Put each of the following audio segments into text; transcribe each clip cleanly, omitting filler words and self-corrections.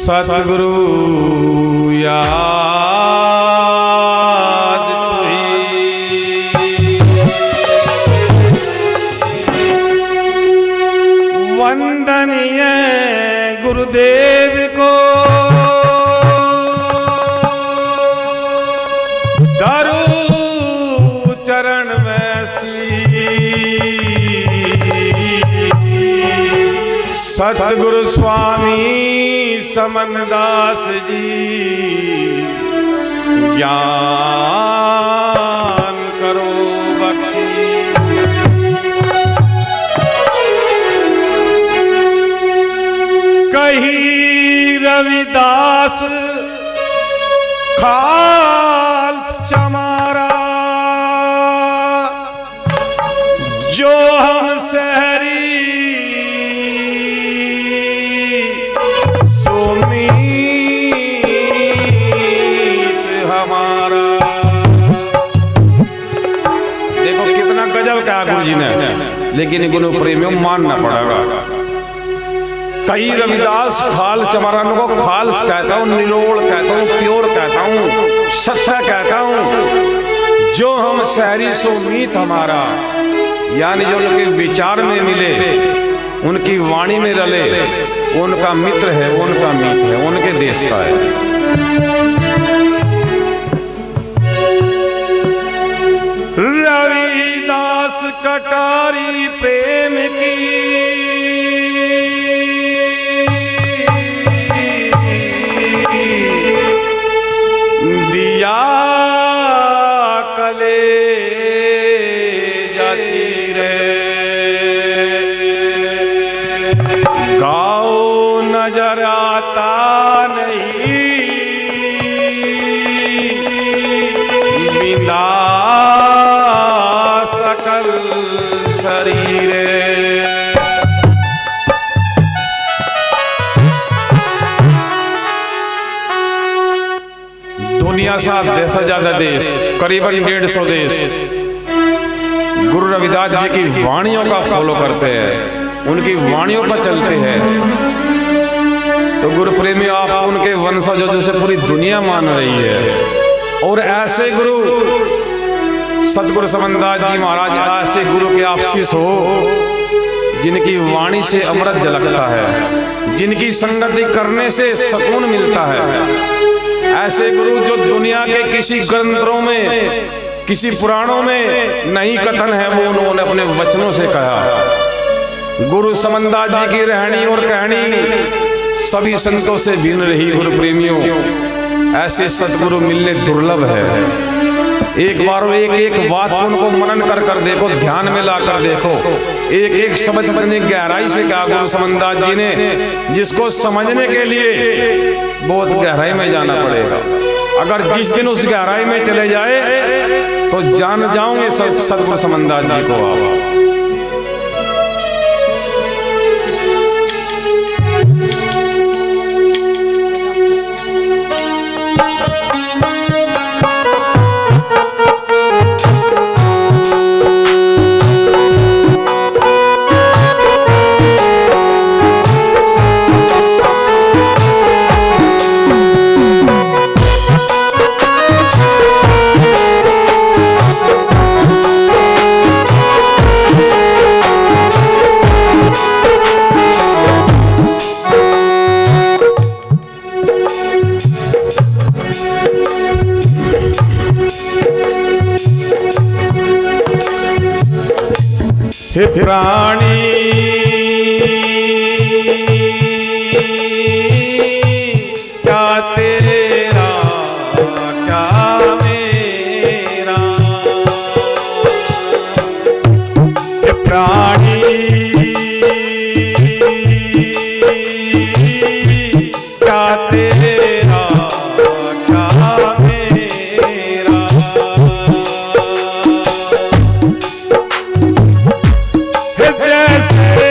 सतगुरु याद तुही वंदनीय गुरुदेव को धरू चरण में सतगुरु स्वामी समनदास जी ज्ञान करो बख्शी। कही रविदास खाल्स चमारा जो हम सहरी हमारा। देखो कितना गजब कहा गुरु जी ने, लेकिन गुरु प्रेमियों मानना पड़ेगा। कई रविदास खाल चमारान को खाल्स कहता हूँ, निलोड़ कहता हूँ, प्योर कहता हूँ, सच्चा कहता हूँ। जो हम शहरी सो मीत हमारा, यानी जो उनके विचार में मिले, उनकी वाणी में रले, उनका मित्र है, उनका मीत है, उनके देश का है। रविदास कटारी प्रेम की दिया कले जाची रे गाओ नजर आता नहीं बिना सकल शरीर। दुनिया से 10 ज्यादा देश, करीबन 150 देश गुरु रविदास जी की वाणियों का फॉलो करते हैं, उनकी वाणियों पर चलते हैं। तो गुरु प्रेमी आप तो उनके वंशजों जैसे पूरी दुनिया मान रही है। और ऐसे गुरु सतगुरु समनदास जी महाराज, ऐसे गुरु के आप शिष्य हो जिनकी वाणी से अमृत झलकता है, जिनकी संगति करने से सुकून मिलता है। ऐसे गुरु जो दुनिया के किसी ग्रंथों में, किसी पुराणों में नहीं कथन है, वो उन्होंने अपने वचनों से कहा। गुरु समनदास जी की रहनी और कहनी सभी संतों से भिन्न रही। गुरु प्रेमियों, ऐसे सतगुरु मिलने दुर्लभ है। एक बार एक बात को उनको मनन कर देखो, ध्यान में ला कर देखो, एक शब्द इतनी गहराई से कहा गुरु समनदास जी ने, जिसको समझने के लिए बहुत गहराई में जाना पड़ेगा। अगर जिस दिन उस गहराई में चले जाए तो जान जाओगे सतगुरु समनदास जी को आप। हे प्राणी क्या तेरा क्या मेरा, हे प्राणी क्या तेरा क्या मेरा। जैसे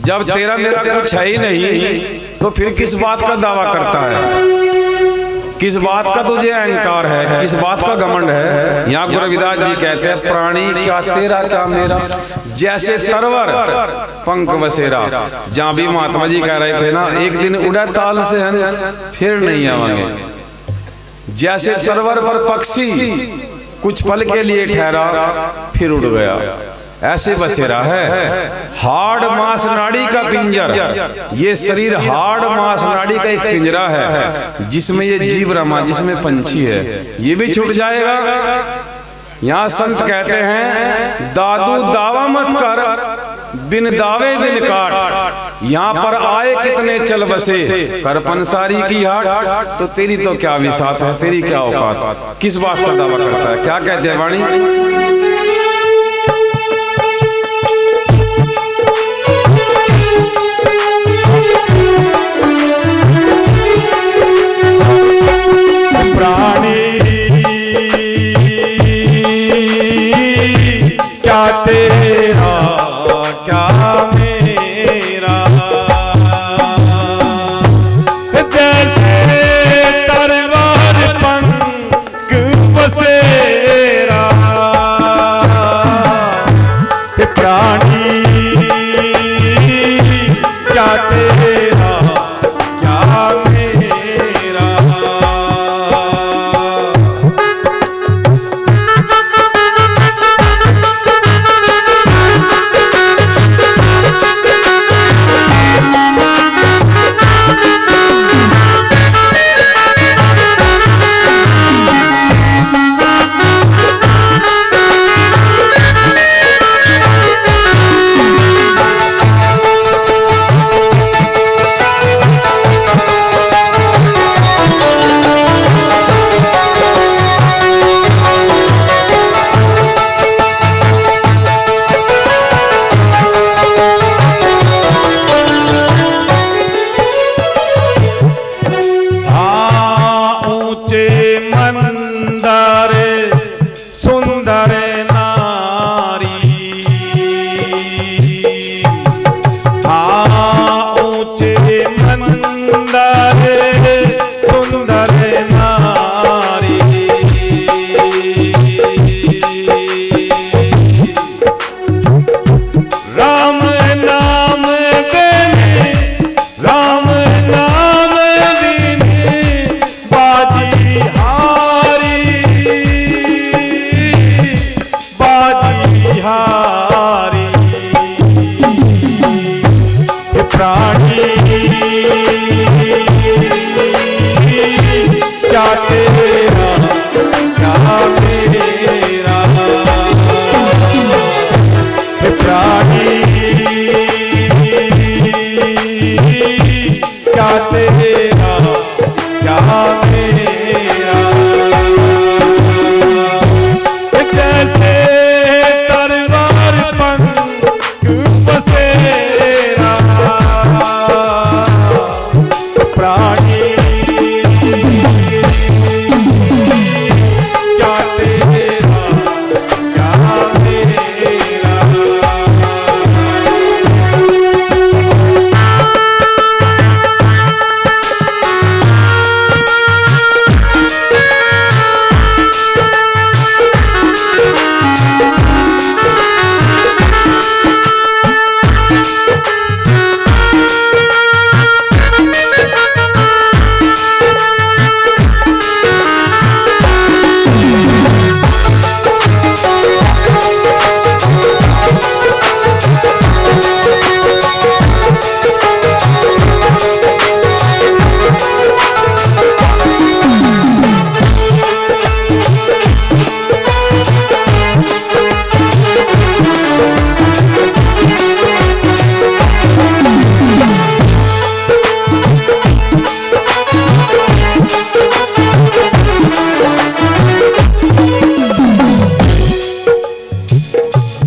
जब तेरा मेरा कुछ है ही नहीं तो फिर किस बात का दावा करता है? किस बात का तुझे अहंकार है? किस बात का घमंड है? यहाँ गुरु रविदास जी कहते हैं, प्राणी क्या तेरा क्या मेरा, जैसे सरवर पंख बसेरा। जहाँ भी महात्मा जी कह रहे थे ना, एक दिन उड़ा ताल से हंस फिर नहीं आवेंगे। जैसे सरवर पर पक्षी कुछ पल के लिए ठहरा फिर उड़ गया, ऐसे बसेरा है। हाड़ मांस नाड़ी का पिंजर, ये शरीर हाड़ मांस नाड़ी का एक पिंजरा है जिसमें ये जीव रमा, जिसमें पंछी है, ये भी छूट जाएगा। यहाँ संत कहते हैं, दादू दावा मत कर, बिन दावे दिन काट। यहाँ पर आए कितने चल बसे, कर पंसारी की हाट। तो तेरी तो क्या विसात है, तेरी क्या औकात, किस बात का दावा करता है? क्या कहते हैं वाणी? प्राणी क्या तेरा क्या मेरा, जैसे तलवार पंख बसेरा। प्राणी क्या तेरा क्या मेरा, सुंदर नारी, ऊंचे मंदर सुंदर नारी। राम नाम बिन, राम नाम बिन बाजी हारी, बाजी हारी। प्राणी क्या तेरा क्या मेरा, प्राणी क्या तेरा क्या मेरा, जैसे तलवार पंख बसेरा। प्राणी क्या तेरा क्या मेरा,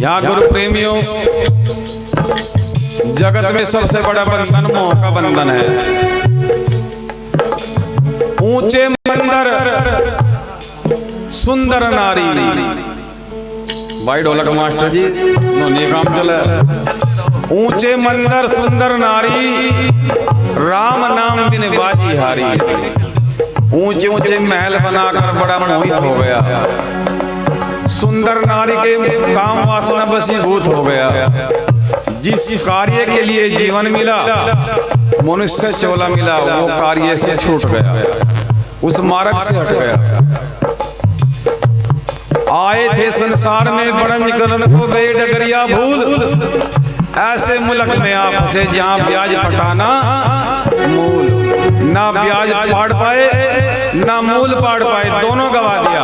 यहाँ गुरु प्रेमियों, जगत में सबसे बड़ा बंधन मोह का बंधन है। ऊंचे मंदिर सुंदर नारी। भाई ढोलक मास्टर जी, काम चला। ऊंचे मंदिर सुंदर नारी, राम नाम बिन बाजी हारी। ऊंचे ऊंचे महल बनाकर बड़ा मोहित हो गया, सुंदर नारी के काम वासना वशीभूत हो गया। जिस कार्य के लिए जीवन मिला, मनुष्य चोला मिला, वो कार्य से छूट गया, उस मार्ग से हट गया। आए थे संसार में बड़न करन को गए डगरिया भूल, ऐसे मुल्क में आप फंसे जहां ब्याज पटाना मूल। ना ब्याज पाड़ पाए ना मूल पाड़ पाए, दोनों गवा दिया।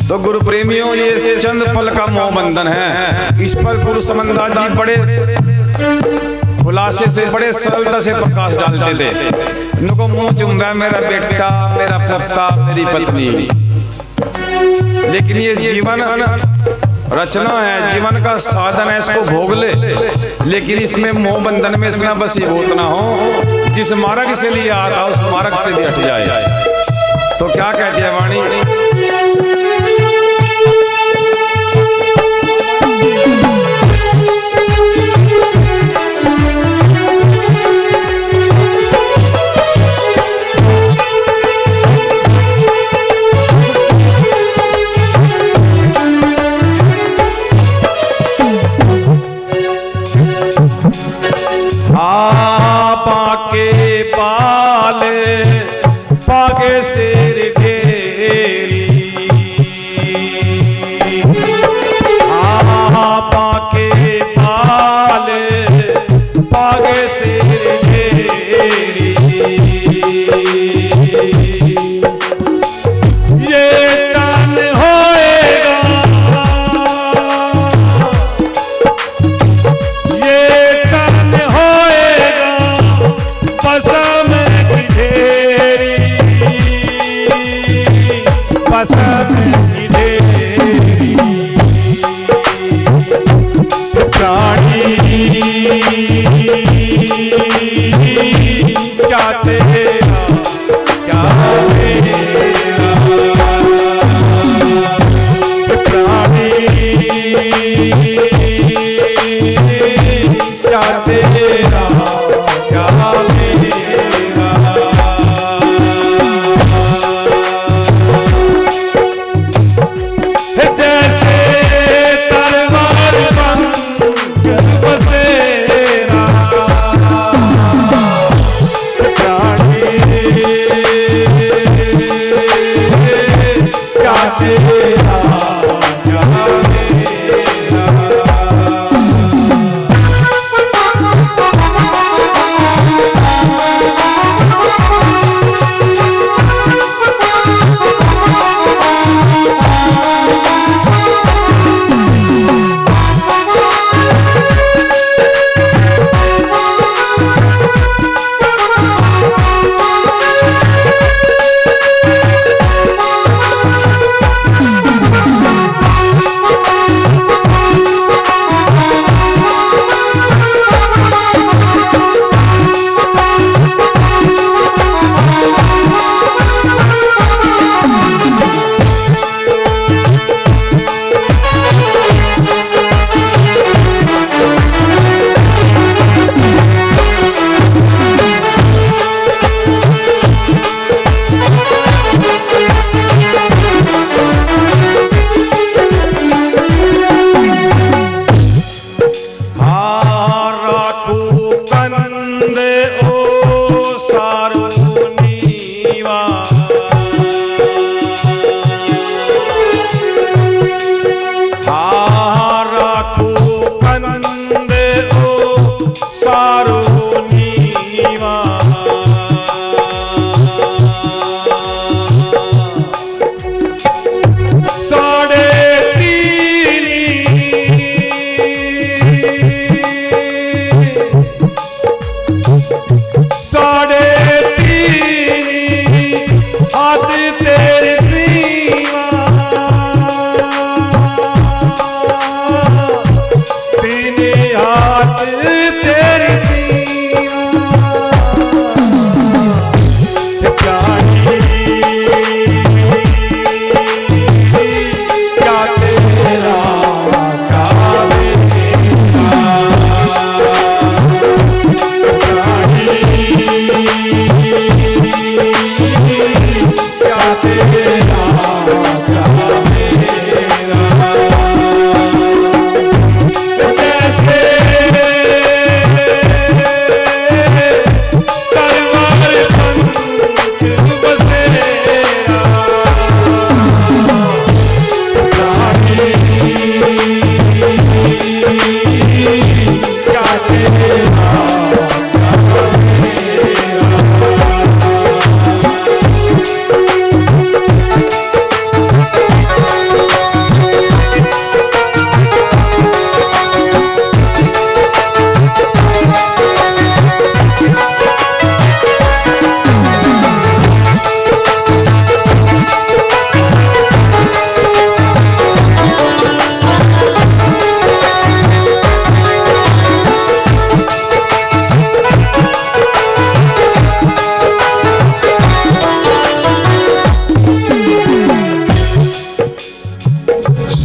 तो गुरु प्रेमियों, ये चंद पल का मोह बंधन है। इस पर गुरु समंदास जी बड़े खुलासे से, बड़े सरलता से प्रकाश डालते थे। इनको मुंह चुम्बा मेरा बेटा, मेरा पुत्र, मेरी पत्नी। लेकिन ये जीवन रचना है, जीवन का साधन है, इसको भोग ले। लेकिन इसमें मोह बंधन में इतना वशीभूत ना हो, जिस मार्ग से लिया आता उस मार्ग से भी हट जाए। तो क्या कहती है वाणी? पाके पाले पाके सिर ढेरी,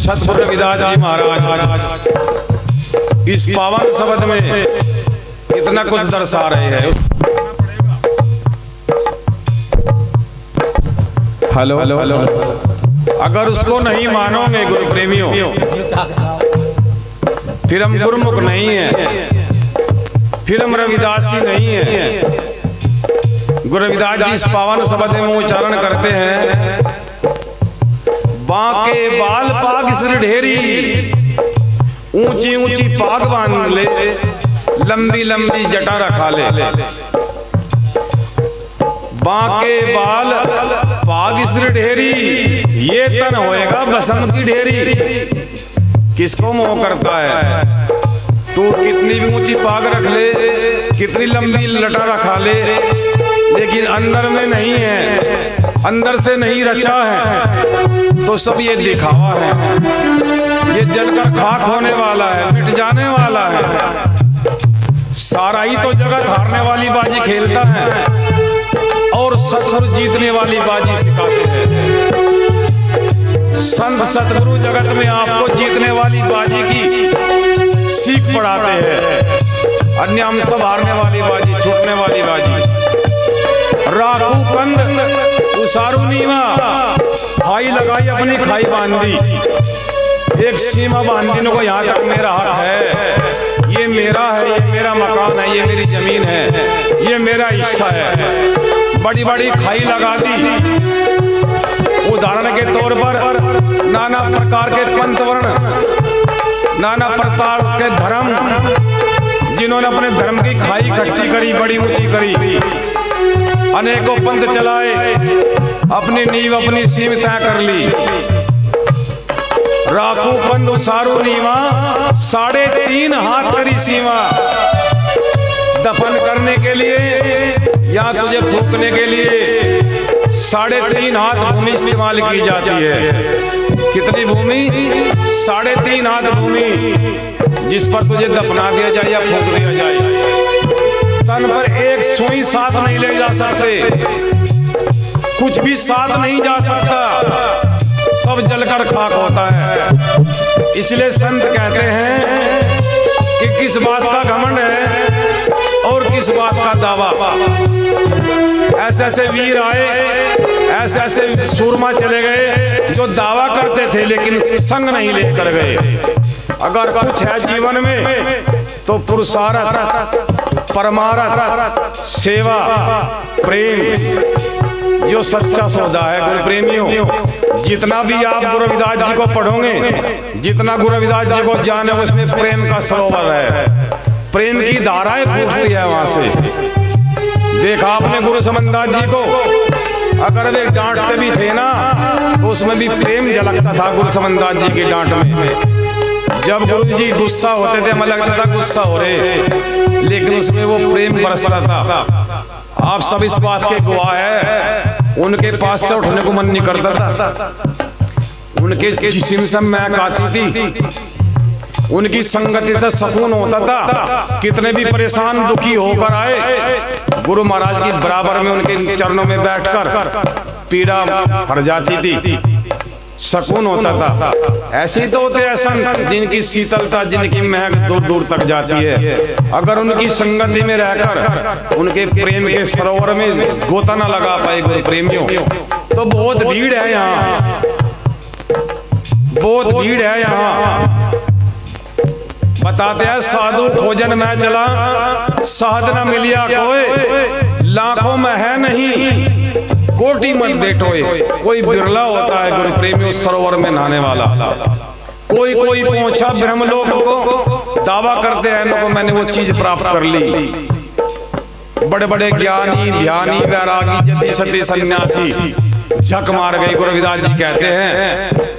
सतगुरु रविदास जी महाराज इस पावन शब्द में इतना कुछ दर्शा रहे हैं। हेलो हेलो हेलो, अगर उसको नहीं मानोगे गुरु प्रेमियों, फिर हम गुरुमुख नहीं है, फिर हम रविदासी नहीं है। गुरु रविदास जी इस पावन शब्द में उच्चारण करते हैं, बांके बाल पाग सिर ढेरी, ऊंची ऊंची पाग बांध ले, लंबी लंबी जटा रखा ले। बांके बाल पाग सिर ढेरी, ये तन होएगा बसंत की ढेरी। किसको मोह करता है? तू कितनी भी ऊंची पाग रख ले, कितनी लंबी लटा रखा ले, लेकिन अंदर में नहीं है, अंदर से नहीं रचा है, तो सब ये दिखावा है। ये जलकर खाक होने वाला है, मिट जाने वाला है। सारा ही तो जगत हारने वाली बाजी खेलता है और सतगुरु जीतने वाली बाजी सिखाते हैं। संत सतगुरु जगत में आपको जीतने वाली बाजी की सीख पढ़ाते हैं, अन्य हम सब हारने वाली बाजी, छूटने वाली बाजी। राखू कंद उसारू नीवा, खाई लगाई अपनी खाई बांधी, एक सीमा बांधी को यहाँ तक मेरा हक है, ये मेरा है, ये मेरा मकान है, ये मेरी जमीन है, ये मेरा हिस्सा है। बड़ी बड़ी खाई लगा दी। उदाहरण के तौर पर नाना प्रकार के पंथ वर्ण, नाना प्रकार के धर्म, जिन्होंने अपने धर्म की खाई इकट्ठी करी, बड़ी ऊंची करी, अनेकों पंथ चलाए, अपनी नींव अपनी सीम तय कर ली। राखू पंथ उसारू नीवा, 3.5 हाथ करी सीमा। दफन करने के लिए या तुझे फूकने के लिए 3.5 हाथ भूमि इस्तेमाल की जाती है। कितनी भूमि? 3.5 हाथ भूमि, जिस पर तुझे दफना दिया जाए या फूक दिया जाए। तन पर एक सुई साथ नहीं ले जा सकते, कुछ भी साथ नहीं जा सकता, सब जलकर खाक होता है। इसलिए संत कहते हैं कि किस बात का घमंड है और किस बात का दावा। ऐसे ऐसे वीर आए, ऐसे ऐसे सूरमा चले गए जो दावा करते थे लेकिन संग नहीं लेकर गए। अगर कुछ है जीवन में तो पुरुषार्थ, परमार्थ, सेवा, प्रेम, जो सच्चा सौदा है। गुरु प्रेमियों, जितना भी आप गुरु रविदास जी को पढ़ोगे, जितना गुरु रविदास जी को जाने, उसमें प्रेम का सरोवर है, प्रेम की धाराएं फूटती है वहां से। देखा आपने गुरु समनदास जी को, अगर वे डांटते भी थे ना तो उसमें भी प्रेम झलकता था गुरु समनदास जी की डांट में। जब गुरु जी गुस्सा होते थे, हमें लगता था गुस्सा हो रहे, लेकिन उसमें वो प्रेम बरसता था। आप सब इस बात के गवाह है, उनके पास से उठने को मन नहीं करता था, उनके जिस्म से महक आती थी, उनकी संगति से सुकून होता था। कितने भी परेशान दुखी होकर आए, गुरु महाराज की बराबर में उनके चरणों में बैठकर पीड़ा हट जाती थी, सुकून होता था। ऐसे ही तो होते हैं संत, जिनकी शीतलता, जिनकी महक दूर दूर तक जाती है। अगर उनकी संगति में रहकर उनके प्रेम के सरोवर में गोता न लगा पाए गुरु प्रेमियों, तो बहुत भीड़ है यहाँ, बहुत भीड़ है यहाँ। बताते हैं साधु भोजन में चला, साध न मिलिया कोई, लाखों में है नहीं कोटि मत बेटोए। कोई बिरला होता है गुरु प्रेमियों सरोवर में नहाने वाला। कोई कोई पहुंचा ब्रह्मलोक को, दावा करते हैं लोगों मैंने वो चीज प्राप्त कर ली। बड़े बड़े ज्ञानी, ध्यानी, वैरागी, जति सती सन्यासी झक मार गए। गुरु रविदास जी कहते हैं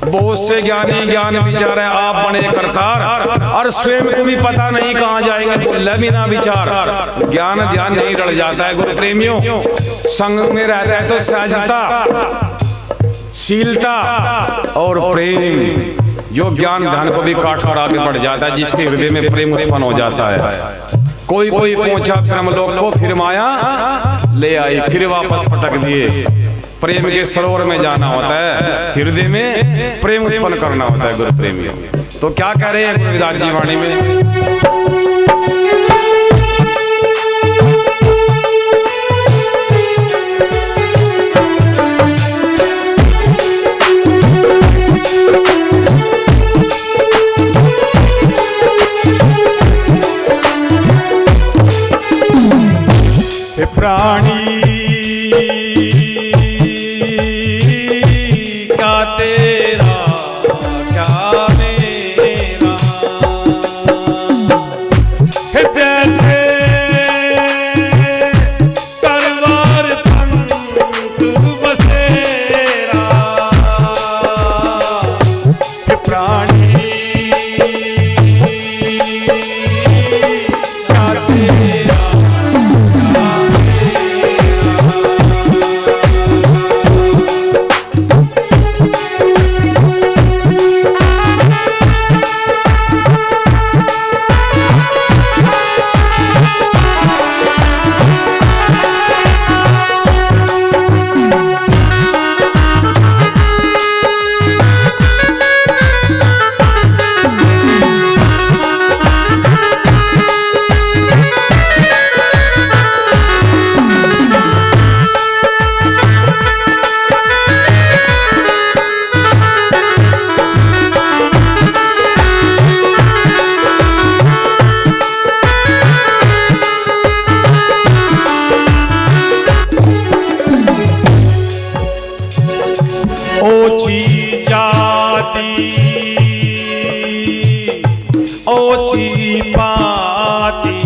बहुत से ज्ञानी ज्ञान विचार है, आप बने करतार, और स्वयं को भी पता नहीं कहाँ जाएंगे, भूल भी ना विचार। ज्ञान ध्यान नहीं रड़ जाता है गुरु प्रेमियों, संग में रहता है तो सहजता, शीलता और प्रेम, जो ज्ञान ध्यान को भी काट कर आगे बढ़ जाता है, जिसके हृदय में प्रेम उत्पन्न हो जाता है। कोई कोई पहुंचा ब्रह्मलोक को, फिर माया ले आई, फिर वापस पटक दिए। प्रेम के सरोवर में जाना होता है, हृदय में प्रेम उत्पन्न करना होता है गुरु प्रेमियों। तो क्या कह रहे हैं गुरु रविदास जी वाणी में? प्राणी क्या तेरा क्या मेरा, जैसे तलवार पंख बसेरा, प्राणी क्या तेरा ओची जाती ओची पाती,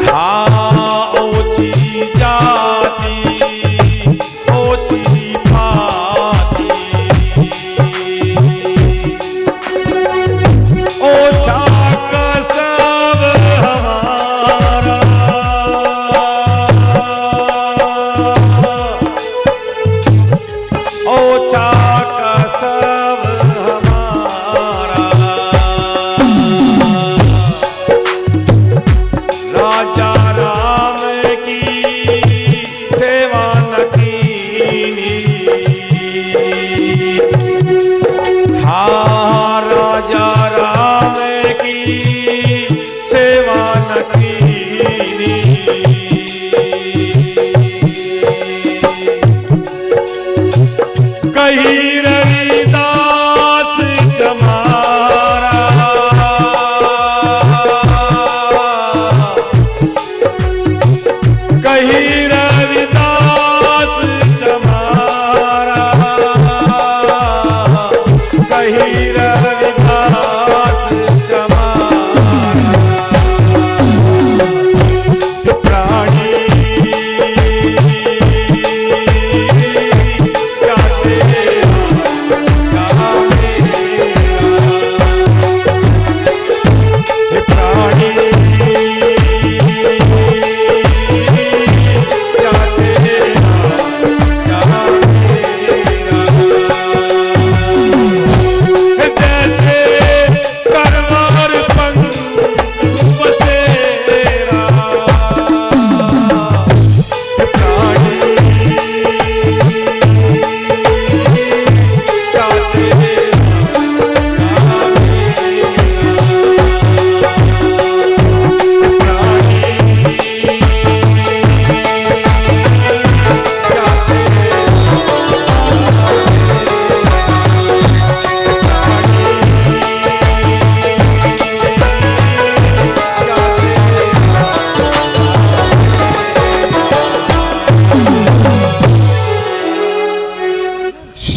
हाँ ओची जाती ओची पाती, ओछा कसब हमारा, ओछा कसब हमारा, राजा राम की सेवा न कीनी, हाँ राजा राम की सेवा न कीनी, कही रविदास जमारा, कही रविदास जमारा, कही रविदास जमारा, प्राणी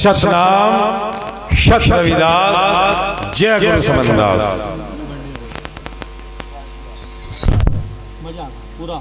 सतनाम सत रविदास, जय गुरु समनदास। मजा पूरा।